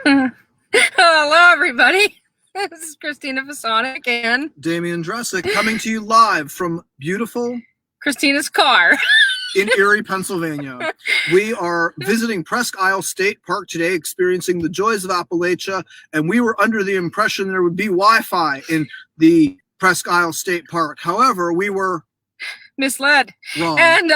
Hello, everybody. This is Christina Fasonic and Damian Dressick coming to you live from beautiful Christina's car in Erie, Pennsylvania. We are visiting Presque Isle State Park today, experiencing the joys of Appalachia, and we were under the impression there would be Wi-Fi in the Presque Isle State Park. However, we were misled. Wrong. And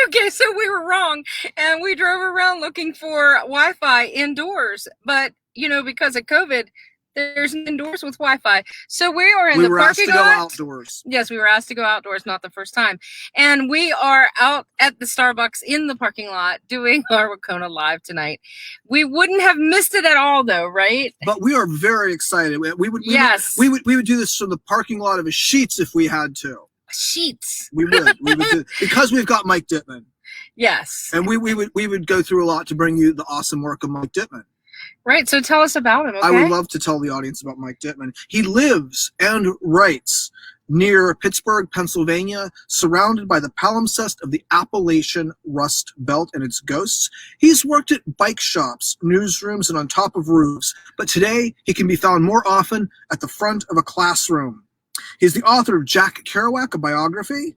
okay, so we were wrong, and we drove around looking for Wi-Fi indoors, but because of COVID, there's indoors with Wi-Fi. So we are in the parking lot. We were asked to go outdoors. Yes, we were asked to go outdoors, not the first time. And we are out at the Starbucks in the parking lot doing our Wacona Live tonight. We wouldn't have missed it at all, though, right? But we are very excited. We would do this from the parking lot of a Sheetz if we had to. Sheetz. We would do, because we've got Mike Dittman. Yes. And we would go through a lot to bring you the awesome work of Mike Dittman. Right, so tell us about him, okay? I would love to tell the audience about Mike Dittman. He lives and writes near Pittsburgh, Pennsylvania, surrounded by the palimpsest of the Appalachian Rust Belt and its ghosts. He's worked at bike shops, newsrooms, and on top of roofs, but today he can be found more often at the front of a classroom. He's the author of Jack Kerouac, a biography,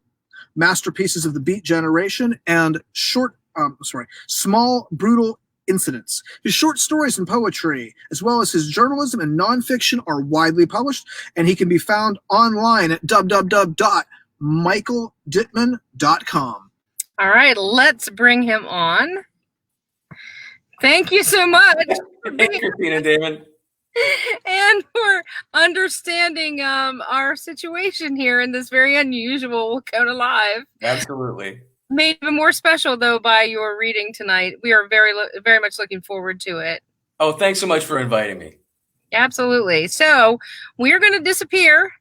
Masterpieces of the Beat Generation, and Small, Brutal Incidents. His short stories and poetry, as well as his journalism and nonfiction, are widely published, and he can be found online at www.michaeldittman.com. All right, let's bring him on. Thank you so much. Thank you, Christina, David. And for understanding our situation here in this very unusual Wacona Live. Absolutely. Made even more special, though, by your reading tonight. We are very, very much looking forward to it. Oh, thanks so much for inviting me. Absolutely. So we're going to disappear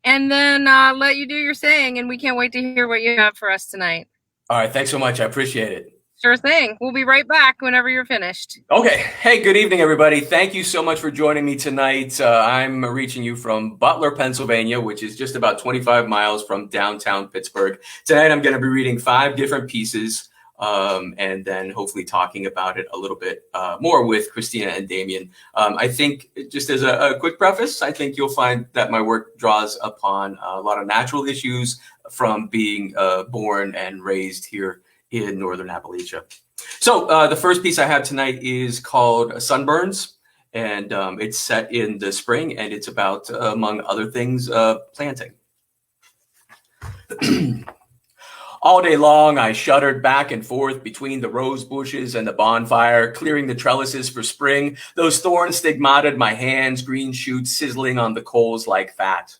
and then let you do your thing, and we can't wait to hear what you have for us tonight. All right. Thanks so much. I appreciate it. Sure thing. We'll be right back whenever you're finished. Okay. Hey, good evening, everybody. Thank you so much for joining me tonight. I'm reaching you from Butler, Pennsylvania, which is just about 25 miles from downtown Pittsburgh. Tonight, I'm going to be reading 5 different pieces and then hopefully talking about it a little bit more with Christina and Damian. I think, just as a quick preface, I think you'll find that my work draws upon a lot of natural issues from being born and raised here in Northern Appalachia. So the first piece I have tonight is called Sunburns, and it's set in the spring, and it's about, among other things, planting. All day long, I shuddered back and forth between the rose bushes and the bonfire, clearing the trellises for spring. Those thorns stigmatted my hands, green shoots sizzling on the coals like fat.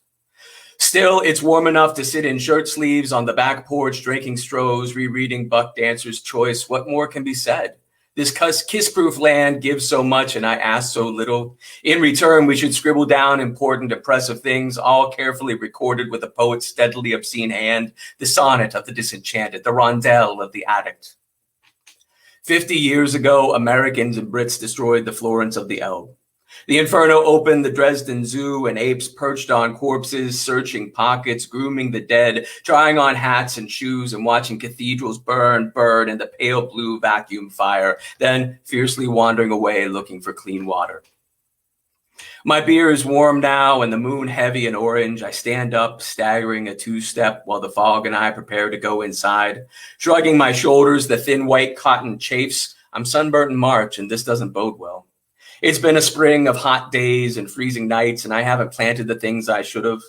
Still, it's warm enough to sit in shirt sleeves on the back porch, drinking strohs, rereading Buck Dancer's Choice. What more can be said? This kiss-proof land gives so much, and I ask so little. In return, we should scribble down important, oppressive things, all carefully recorded with a poet's steadily obscene hand, the sonnet of the disenchanted, the rondel of the addict. 50 years ago, Americans and Brits destroyed the Florence of the Elbe. The inferno opened the Dresden Zoo, and apes perched on corpses, searching pockets, grooming the dead, trying on hats and shoes, and watching cathedrals burn in the pale blue vacuum fire, then fiercely wandering away looking for clean water. My beer is warm now, and the moon heavy and orange. I stand up, staggering a 2-step, while the fog and I prepare to go inside. Shrugging my shoulders, the thin white cotton chafes. I'm sunburnt in March, and this doesn't bode well. It's been a spring of hot days and freezing nights, and I haven't planted the things I should have.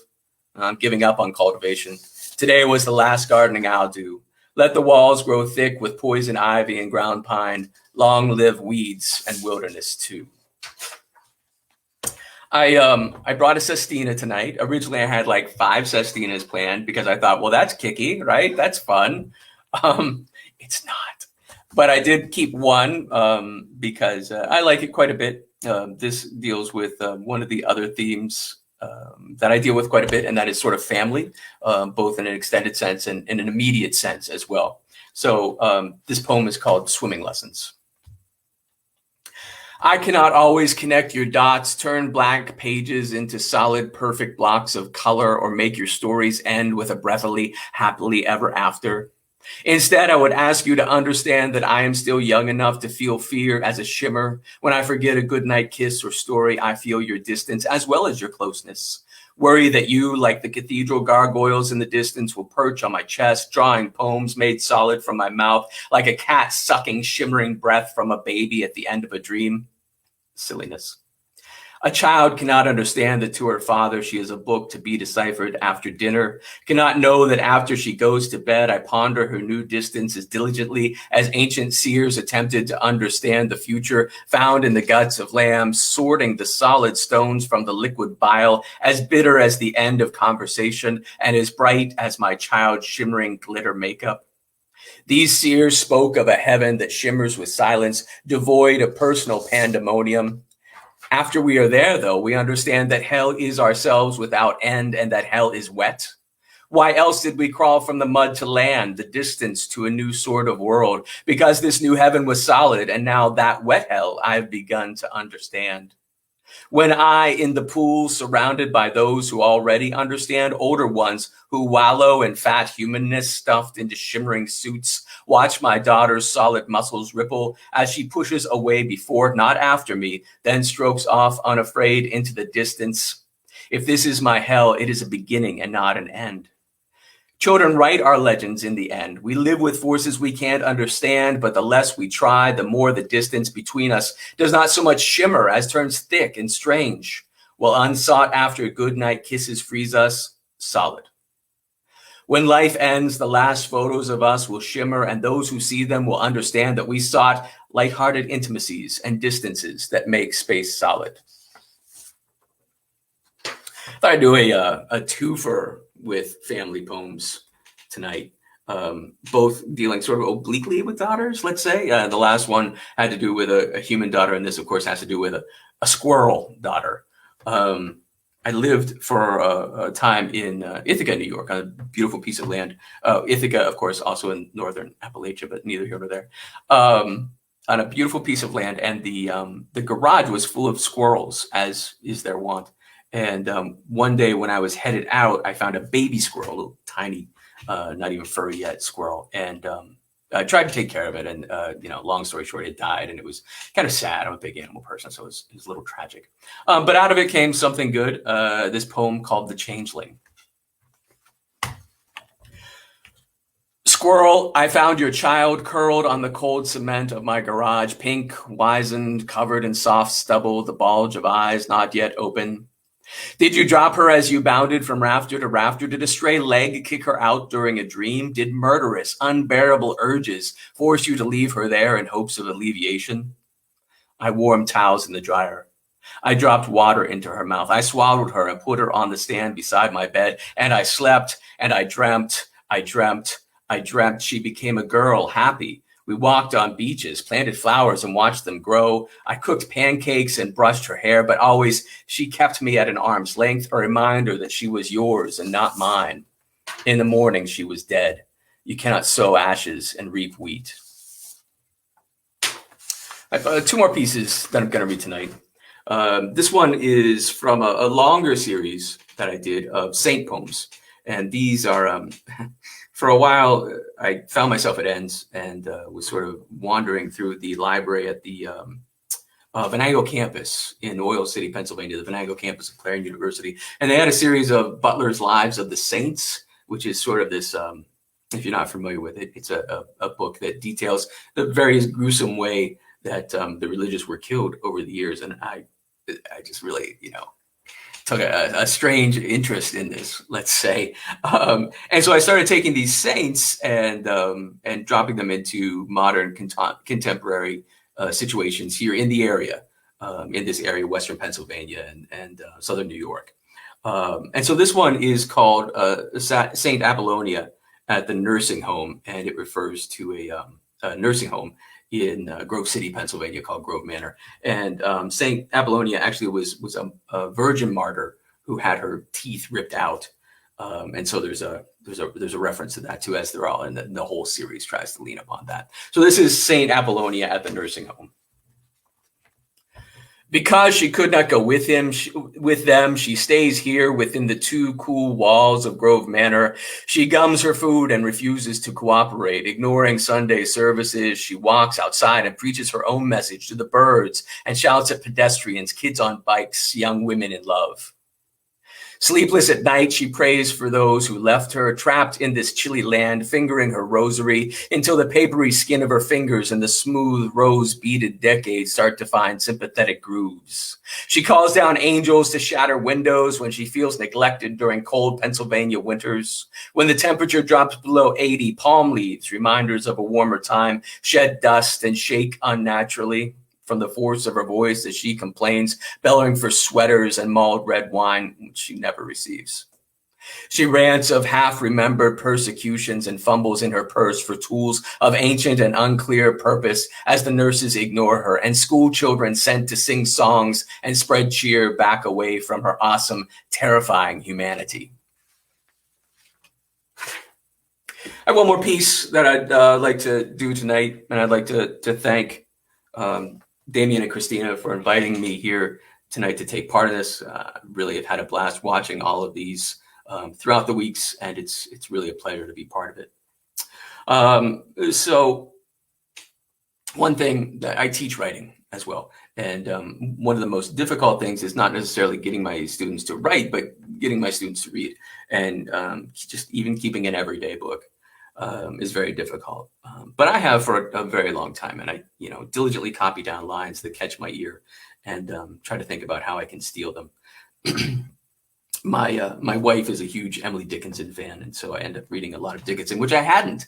I'm giving up on cultivation. Today was the last gardening I'll do. Let the walls grow thick with poison ivy and ground pine. Long live weeds and wilderness too. I brought a sestina tonight. Originally, I had like 5 sestinas planned because I thought, well, that's kicky, right? That's fun. It's not. But I did keep one because I like it quite a bit. This deals with one of the other themes that I deal with quite a bit, and that is sort of family, both in an extended sense and in an immediate sense as well. So this poem is called Swimming Lessons. I cannot always connect your dots, turn blank pages into solid, perfect blocks of color, or make your stories end with a breathily, happily ever after. Instead, I would ask you to understand that I am still young enough to feel fear as a shimmer. When I forget a goodnight kiss or story, I feel your distance as well as your closeness. Worry that you, like the cathedral gargoyles in the distance, will perch on my chest, drawing poems made solid from my mouth, like a cat sucking shimmering breath from a baby at the end of a dream. Silliness. A child cannot understand that to her father she is a book to be deciphered after dinner, cannot know that after she goes to bed I ponder her new distance as diligently as ancient seers attempted to understand the future found in the guts of lambs, sorting the solid stones from the liquid bile, as bitter as the end of conversation and as bright as my child's shimmering glitter makeup. These seers spoke of a heaven that shimmers with silence, devoid of personal pandemonium. After we are there, though, we understand that hell is ourselves without end and that hell is wet. Why else did we crawl from the mud to land, the distance to a new sort of world? Because this new heaven was solid, and now that wet hell I've begun to understand. When I, in the pool, surrounded by those who already understand, older ones who wallow in fat humanness stuffed into shimmering suits, watch my daughter's solid muscles ripple as she pushes away before, not after me, then strokes off unafraid into the distance. If this is my hell, it is a beginning and not an end. Children write our legends in the end. We live with forces we can't understand, but the less we try, the more the distance between us does not so much shimmer as turns thick and strange, while unsought after goodnight kisses freeze us solid. When life ends, the last photos of us will shimmer, and those who see them will understand that we sought lighthearted intimacies and distances that make space solid. I thought I'd do a twofer with family poems tonight, both dealing sort of obliquely with daughters, let's say. The last one had to do with a human daughter, and this, of course, has to do with a squirrel daughter. I lived for a time in Ithaca, New York, on a beautiful piece of land. Ithaca, of course, also in northern Appalachia, but neither here nor there. On a beautiful piece of land, and the garage was full of squirrels, as is their wont. And one day when I was headed out, I found a baby squirrel, a little tiny, not even furry yet squirrel. And I tried to take care of it. And, long story short, it died. And it was kind of sad. I'm a big animal person, so it was a little tragic. But out of it came something good, this poem called The Changeling. Squirrel, I found your child curled on the cold cement of my garage, pink, wizened, covered in soft stubble, the bulge of eyes not yet open. Did you drop her as you bounded from rafter to rafter? Did a stray leg kick her out during a dream? Did murderous, unbearable urges force you to leave her there in hopes of alleviation? I warmed towels in the dryer. I dropped water into her mouth. I swallowed her and put her on the stand beside my bed. And I slept and I dreamt. She became a girl, happy. We walked on beaches, planted flowers and watched them grow. I cooked pancakes and brushed her hair, but always she kept me at an arm's length, a reminder that she was yours and not mine. In the morning, she was dead. You cannot sow ashes and reap wheat. I have two more pieces that I'm going to read tonight. This one is from a longer series that I did of saint poems. And these are... For a while, I found myself at ends and was sort of wandering through the library at the Venango campus in Oil City, Pennsylvania, the Venango campus of Clarion University. And they had a series of Butler's Lives of the Saints, which is sort of this, if you're not familiar with it, it's a book that details the various gruesome way that the religious were killed over the years. And I just really, took a strange interest in this, let's say. And so I started taking these saints and dropping them into modern contemporary situations here in the area, in this area, Western Pennsylvania and Southern New York. And so this one is called Saint Apollonia at the nursing home, and it refers to a nursing home in Grove City, Pennsylvania, called Grove Manor. And Saint Apollonia actually was a virgin martyr who had her teeth ripped out. And so there's a reference to that too, as there are, and the whole series tries to lean upon that. So this is Saint Apollonia at the nursing home. Because she could not go with them, she stays here within the 2 cool walls of Grove Manor. She gums her food and refuses to cooperate. Ignoring Sunday services, she walks outside and preaches her own message to the birds and shouts at pedestrians, kids on bikes, young women in love. Sleepless at night, she prays for those who left her, trapped in this chilly land, fingering her rosary until the papery skin of her fingers and the smooth, rose-beaded decades start to find sympathetic grooves. She calls down angels to shatter windows when she feels neglected during cold Pennsylvania winters. When the temperature drops below 80, palm leaves, reminders of a warmer time, shed dust and shake unnaturally from the force of her voice as she complains, bellowing for sweaters and mulled red wine, which she never receives. She rants of half-remembered persecutions and fumbles in her purse for tools of ancient and unclear purpose as the nurses ignore her and school children sent to sing songs and spread cheer back away from her awesome, terrifying humanity. I have one more piece that I'd like to do tonight, and I'd like to thank Damien and Christina for inviting me here tonight to take part of this. Really have had a blast watching all of these throughout the weeks, and it's really a pleasure to be part of it. So one thing that I teach writing as well, and one of the most difficult things is not necessarily getting my students to write, but getting my students to read, and just even keeping an everyday book. Is very difficult. But I have for a very long time, and I, diligently copy down lines that catch my ear and try to think about how I can steal them. My wife is a huge Emily Dickinson fan, and so I end up reading a lot of Dickinson, which I hadn't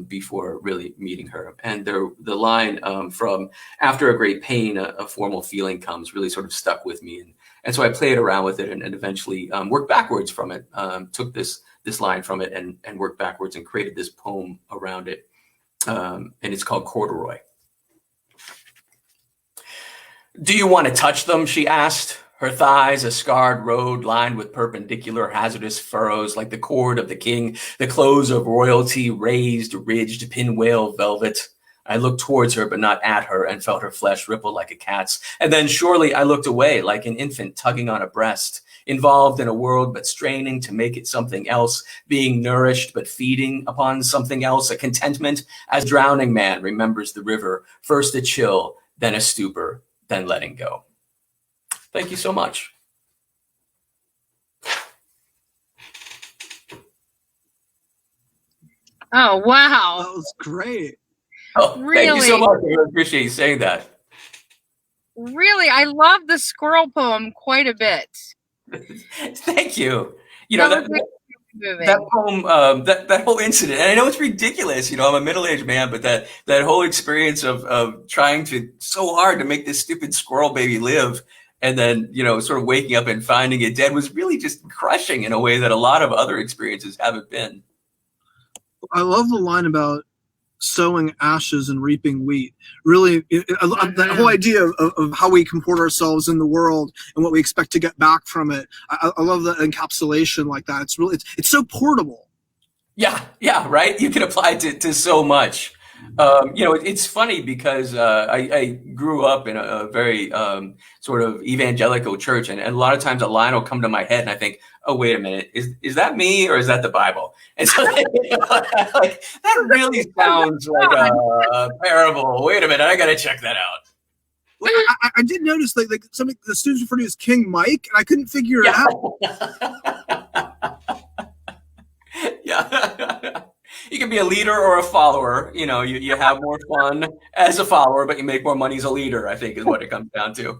before really meeting her. And the line from "After a great pain, a formal feeling comes" really sort of stuck with me, and so I played around with it and eventually worked backwards from it. Took this line from it and worked backwards and created this poem around it. And it's called Corduroy. "Do you want to touch them?" she asked. Her thighs a scarred road lined with perpendicular hazardous furrows like the cord of the king, the clothes of royalty, raised, ridged, pinwheel velvet. I looked towards her, but not at her, and felt her flesh ripple like a cat's. And then surely I looked away like an infant tugging on a breast, involved in a world but straining to make it something else, being nourished but feeding upon something else, a contentment as drowning man remembers the river, first a chill, then a stupor, then letting go. Thank you so much. Oh, wow. That was great. Oh, Really? Thank you so much. I really appreciate you saying that. Really, I love the squirrel poem quite a bit. Thank you. That poem, that whole incident, and I know it's ridiculous, I'm a middle-aged man, but that whole experience of trying so hard to make this stupid squirrel baby live, and then, sort of waking up and finding it dead was really just crushing in a way that a lot of other experiences haven't been. I love the line about sowing ashes and reaping wheat. Really, that whole idea of how we comport ourselves in the world and what we expect to get back from it. I love that encapsulation like that. It's really, it's so portable. Yeah, right? You can apply it to so much. It's funny because I grew up in a very sort of evangelical church, and a lot of times a line will come to my head, and I think, oh, wait a minute, is that me or is that the Bible? And so like, that really sounds like a parable. Wait a minute, I got to check that out. Like, I did notice like some of the students refer to as King Mike, and I couldn't figure it out. Yeah. You can be a leader or a follower. You have more fun as a follower, but you make more money as a leader, I think is what it comes down to.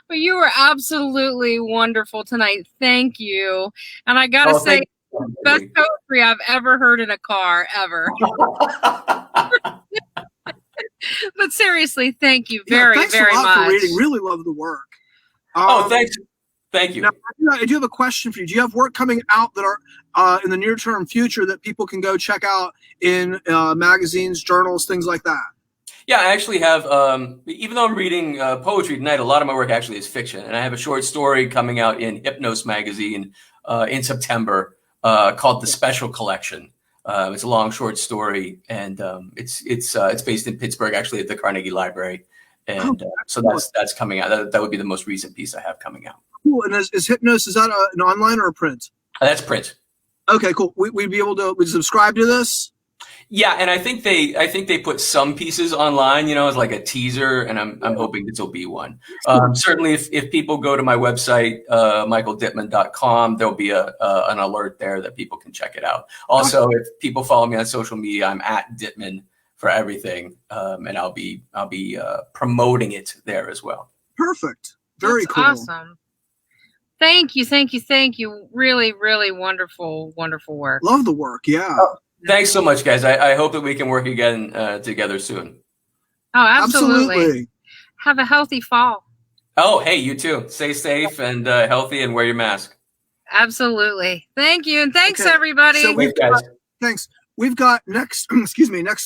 Well, you were absolutely wonderful tonight. Thank you. And I got to say, best poetry I've ever heard in a car, ever. But seriously, thank you very, thanks very a lot much. For reading. Really love the work. Thanks. Thank you. Now, I do have a question for you. Do you have work coming out that are in the near-term future that people can go check out in magazines, journals, things like that? Yeah, I actually have, even though I'm reading poetry tonight, a lot of my work actually is fiction. And I have a short story coming out in Hypnos magazine in September called The Special Collection. It's a long short story, and it's based in Pittsburgh, actually at the Carnegie Library. And so that's coming out. That would be the most recent piece I have coming out. Cool. And is Hypnos, is that an online or a print? That's print. Okay, cool. We'd be able to subscribe to this? Yeah, and I think they put some pieces online, as like a teaser, and I'm hoping this will be one. Certainly, if people go to my website, michaeldittman.com, there'll be an alert there that people can check it out. Also, if people follow me on social media, I'm at Dittman for everything, and I'll be promoting it there as well. Perfect. Very That's cool. Awesome. Thank you. Really, really wonderful work. Love the work. Yeah. Oh, thanks so much, guys. I hope that we can work again together soon. Oh, absolutely. Have a healthy fall. Oh, hey, you too. Stay safe and healthy, and wear your mask. Absolutely. Thank you, and thanks everybody. So Thanks. We've got next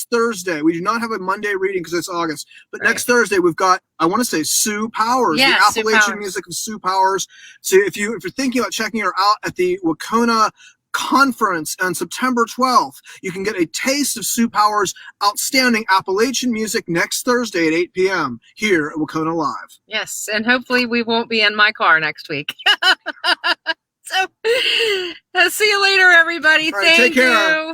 Thursday. We do not have a Monday reading because it's August, but next Thursday we've got, I want to say, Sue Powers, the Appalachian music of Sue Powers. So if you're thinking about checking her out at the WANA conference on September 12th, you can get a taste of Sue Powers' outstanding Appalachian music next Thursday at 8 p.m. here at WANA Live. Yes, and hopefully we won't be in my car next week. So, see you later, everybody. All right, take care.